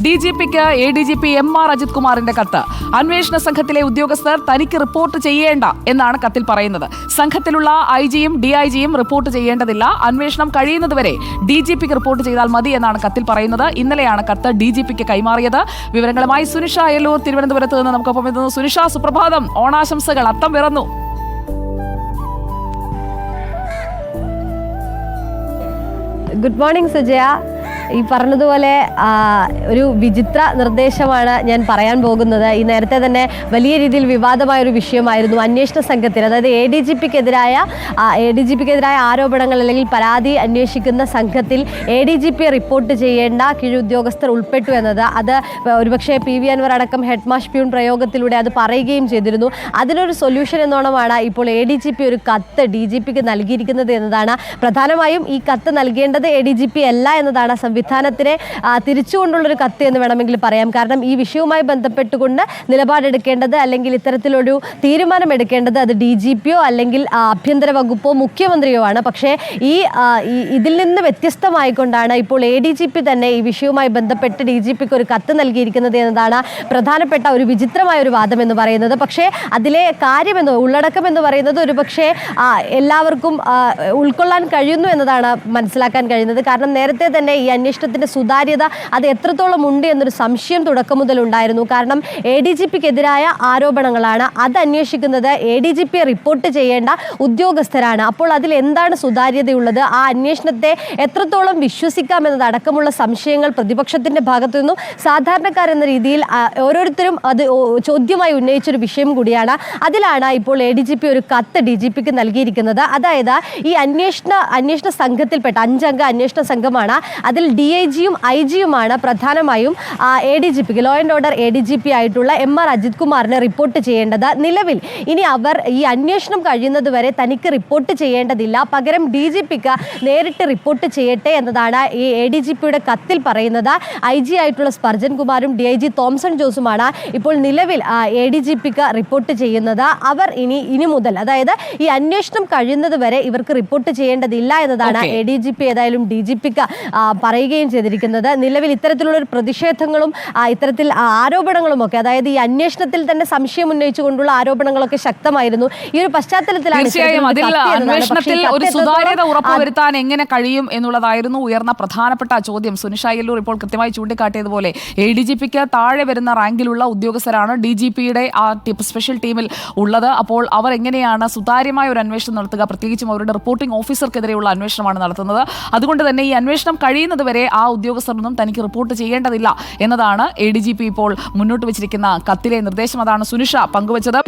DGPക്ക് ADGP MR Ajith കുമാറിന്റെ കത്ത്. അന്വേഷണ സംഘത്തിലെ ഉദ്യോഗസ്ഥർ തനിക്ക് റിപ്പോർട്ട് ചെയ്യേണ്ട എന്നാണ് കത്തിൽ പറയുന്നത്. സംഘത്തിലുള്ള IGയും DIGയും റിപ്പോർട്ട് ചെയ്യേണ്ടതില്ല. അന്വേഷണം കഴിയുന്നതുവരെ DGPക്ക് റിപ്പോർട്ട് ചെയ്താൽ മതി എന്നാണ് കത്തിൽ പറയുന്നത്. ഇന്നലെയാണ് കത്ത് DGPക്ക് കൈമാറിയത്. വിവരങ്ങളുമായി സുനിഷ അയലൂർ തിരുവനന്തപുരത്ത് നിന്ന് നമുക്കൊപ്പം എത്തുന്നു. സുനിഷ, സുപ്രഭാതം. ഓണാശംസകൾ. അത്തം പിറന്നു. Good morning Sujaya. ഈ പറഞ്ഞതുപോലെ ഒരു വിചിത്ര നിർദ്ദേശമാണ് ഞാൻ പറയാൻ പോകുന്നത്. ഈ നേരത്തെ തന്നെ വലിയ രീതിയിൽ വിവാദമായൊരു വിഷയമായിരുന്നു അന്വേഷണ സംഘത്തിന്, അതായത് ADGPക്കെതിരായ ആരോപണങ്ങൾ അല്ലെങ്കിൽ പരാതി അന്വേഷിക്കുന്ന സംഘത്തിൽ ADGP റിപ്പോർട്ട് ചെയ്യേണ്ട കീഴുദ്യോഗസ്ഥർ ഉൾപ്പെട്ടു എന്നത്. അത് ഒരുപക്ഷെ PV അൻവർ അടക്കം ഹെഡ് മാഷ് പ്യൂൺ പ്രയോഗത്തിലൂടെ അത് പറയുകയും ചെയ്തിരുന്നു. അതിനൊരു സൊല്യൂഷൻ എന്നോണമാണ് ഇപ്പോൾ ADGP ഒരു കത്ത് DGPക്ക് നൽകിയിരിക്കുന്നത് എന്നതാണ്. പ്രധാനമായും ഈ കത്ത് നൽകേണ്ടത് ADGP അല്ല എന്നതാണ് സംവിധാനത്തിനെ തിരിച്ചുകൊണ്ടുള്ളൊരു കത്ത് എന്ന് വേണമെങ്കിൽ പറയാം. കാരണം ഈ വിഷയവുമായി ബന്ധപ്പെട്ടുകൊണ്ട് നിലപാടെടുക്കേണ്ടത് അല്ലെങ്കിൽ ഇത്തരത്തിലൊരു തീരുമാനമെടുക്കേണ്ടത് അത് DGPയോ അല്ലെങ്കിൽ ആഭ്യന്തര വകുപ്പോ മുഖ്യമന്ത്രിയോ ആണ്. പക്ഷേ ഇതിൽ നിന്ന് വ്യത്യസ്തമായിക്കൊണ്ടാണ് ഇപ്പോൾ ADGP തന്നെ ഈ വിഷയവുമായി ബന്ധപ്പെട്ട് DGPക്ക് ഒരു കത്ത് നൽകിയിരിക്കുന്നത് എന്നതാണ് പ്രധാനപ്പെട്ട ഒരു വിചിത്രമായ ഒരു വാദം എന്ന് പറയുന്നത്. പക്ഷേ അതിലെ കാര്യമെന്ന് ഉള്ളടക്കം എന്ന് പറയുന്നത് ഒരുപക്ഷെ എല്ലാവർക്കും ഉൾക്കൊള്ളാൻ കഴിയുന്നു എന്നതാണ് മനസ്സിലാക്കാൻ കഴിയുന്നത്. കാരണം നേരത്തെ തന്നെ ഈ അന്വേഷണത്തിന്റെ സുതാര്യത അത് എത്രത്തോളം ഉണ്ട് എന്നൊരു സംശയം തുടക്കം മുതൽ ഉണ്ടായിരുന്നു. കാരണം ADGPക്കെതിരായ ആരോപണങ്ങളാണ്, അത് അന്വേഷിക്കുന്നത് ADGP റിപ്പോർട്ട് ചെയ്യേണ്ട ഉദ്യോഗസ്ഥരാണ്. അപ്പോൾ അതിൽ എന്താണ് സുതാര്യതയുള്ളത്, ആ അന്വേഷണത്തെ എത്രത്തോളം വിശ്വസിക്കാം എന്നതടക്കമുള്ള സംശയങ്ങൾ പ്രതിപക്ഷത്തിന്റെ ഭാഗത്തു നിന്നും സാധാരണക്കാരെന്ന രീതിയിൽ ഓരോരുത്തരും അത് ചോദ്യമായി ഉന്നയിച്ചൊരു വിഷയം കൂടിയാണ്. അതിലാണ് ഇപ്പോൾ ADGP ഒരു കത്ത് DGPക്ക് നൽകിയിരിക്കുന്നത്. അതായത് ഈ അന്വേഷണ സംഘത്തിൽപ്പെട്ട 5 അംഗ അന്വേഷണ സംഘമാണ്. അതിൽ DIGയും IGയുമാണ് പ്രധാനമായും ADGPക്ക് ലോ ആൻഡ് ഓർഡർ ADGP ആയിട്ടുള്ള MR അജിത് കുമാറിന് റിപ്പോർട്ട് ചെയ്യേണ്ടത്. നിലവിൽ ഇനി അവർ ഈ അന്വേഷണം കഴിയുന്നത് വരെ തനിക്ക് റിപ്പോർട്ട് ചെയ്യേണ്ടതില്ല, പകരം DGPക്ക് നേരിട്ട് റിപ്പോർട്ട് ചെയ്യട്ടെ എന്നതാണ് ഈ ADGPയുടെ കത്തിൽ പറയുന്നത്. IG ആയിട്ടുള്ള സ്പർജൻ കുമാറും DIG തോംസൺ ജോസുമാണ് ഇപ്പോൾ നിലവിൽ ADGPക്ക് റിപ്പോർട്ട് ചെയ്യുന്നത്. അവർ ഇനി മുതൽ, അതായത് ഈ അന്വേഷണം കഴിയുന്നത് വരെ ഇവർക്ക് റിപ്പോർട്ട് ചെയ്യേണ്ടതില്ല എന്നതാണ് ADGP ഏതായാലും DGPക്ക് പറയുകയും ചെയ്തിരിക്കുന്നത്. നിലവിൽ ഇത്തരത്തിലുള്ള ഒരു പ്രതിഷേധങ്ങളും ഇത്തരത്തിൽ ആരോപണങ്ങളും ഒക്കെ, അതായത് ഈ അന്വേഷണത്തിൽ തന്നെ സംശയം ഉന്നയിച്ചുകൊണ്ടുള്ള ആരോപണങ്ങളൊക്കെ ശക്തമായിരുന്നു. ഈ ഒരു പശ്ചാത്തലത്തിലാണ് അന്വേഷണത്തിൽ ഒരു സുതാര്യത ഉറപ്പുവരുത്താൻ എങ്ങനെ കഴിയും എന്നുള്ളതായിരുന്നു ഉയർന്ന പ്രധാനപ്പെട്ട ചോദ്യം. സുനിഷ അയലൂർ ഇപ്പോൾ കൃത്യമായി ചൂണ്ടിക്കാട്ടിയതുപോലെ ADGPക്ക് താഴെ വരുന്ന റാങ്കിലുള്ള ഉദ്യോഗസ്ഥരാണ് DGPയുടെ ആ സ്പെഷ്യൽ ടീമിൽ ഉള്ളത്. അപ്പോൾ അവർ എങ്ങനെയാണ് സുതാര്യമായ ഒരു അന്വേഷണം നടത്തുക? പ്രത്യേകിച്ചും അവരുടെ റിപ്പോർട്ടിംഗ് ഓഫീസർക്കെതിരെയുള്ള അന്വേഷണമാണ് നടത്തുന്നത്. അതുകൊണ്ട് തന്നെ ഈ അന്വേഷണം കഴിയുന്നത് വരെ ആ ഉദ്യോഗസ്ഥരൊന്നും തനിക്ക് റിപ്പോർട്ട് ചെയ്യേണ്ടതില്ല എന്നതാണ് ADGP ഇപ്പോൾ മുന്നോട്ട് വെച്ചിരിക്കുന്ന കത്തിലെ നിർദ്ദേശം. അതാണ് സുനിഷ പങ്കുവച്ചത്.